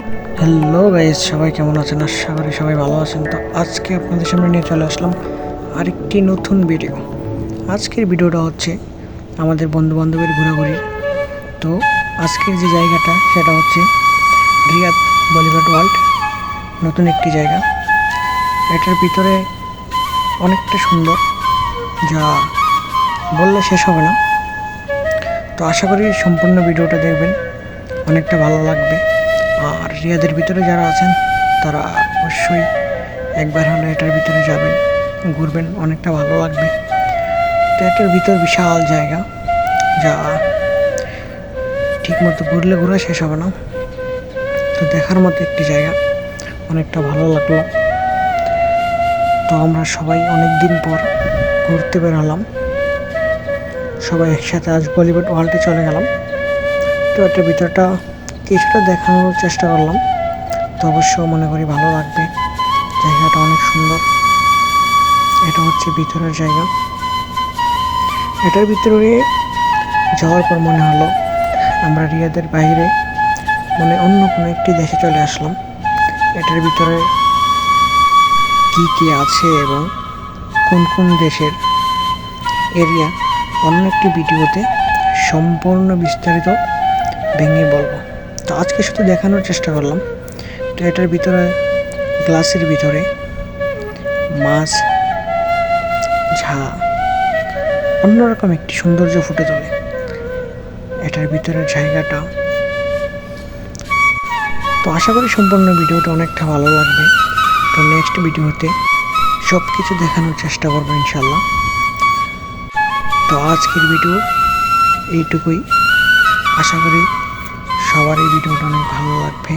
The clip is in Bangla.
হ্যালো গাইস, সবাই কেমন আছেন? আশা করি সবাই ভালো আছেন। তো আজকে আপনাদের সামনে নিয়ে চলে আসলাম আরেকটি নতুন ভিডিও। আজকের ভিডিওটা হচ্ছে আমাদের বন্ধু বান্ধবের ঘোরাঘুরির। তো আজকের যে জায়গাটা সেটা হচ্ছে রিয়াদ বলিভার ওয়ার্ল্ড, নতুন একটি জায়গা। এটার ভিতরে অনেকটা সুন্দর, যা বললে শেষ হবে না। তো আশা করি সম্পূর্ণ ভিডিওটা দেখবেন, অনেকটা ভালো লাগবে। আর রিয়াদের ভিতরে যারা আছেন তারা অবশ্যই একবার হলে এটার ভিতরে যাবেন, ঘুরবেন, অনেকটা ভালো লাগবে। তো এটার ভিতর বিশাল জায়গা, যা ঠিকমতো ঘুরলে ঘোরা শেষ হবে না। তো দেখার মতো একটি জায়গা, অনেকটা ভালো লাগলো। তো আমরা সবাই অনেক দিন পর ঘুরতে বেরোলাম, সবাই একসাথে আজ বলিউড ওয়ার্ল্ডে চলে গেলাম। তো এটার ভিতরটা কিছুটা দেখানোর চেষ্টা করলাম। তো অবশ্যই মনে করি ভালো লাগবে, জায়গাটা অনেক সুন্দর। এটা হচ্ছে ভিতরের জায়গা। এটার ভিতরে যাওয়ার পর মনে হলো আমরা রিয়াদের বাইরে মানে অন্য কোনো একটি দেশে চলে আসলাম। এটার ভিতরে কী কী আছে এবং কোন কোন দেশের এরিয়া অন্য একটি ভিডিওতে সম্পূর্ণ বিস্তারিত ভেঙে বলবো। তো আজকে শুধু দেখানোর চেষ্টা করলাম। তো এটার ভিতরে গ্লাসের ভিতরে মাছ, ঝা, অন্যরকম একটি সৌন্দর্য ফুটে তোলে এটার ভিতরের জায়গাটা। তো আশা করি সম্পূর্ণ ভিডিওটা অনেকটা ভালো লাগবে। তো নেক্সট ভিডিওতে সব কিছু দেখানোর চেষ্টা করবো ইনশাল্লাহ। তো আজকের ভিডিও এইটুকুই। আশা করি সবার এই ভিডিওটা অনেক ভালো লাগবে।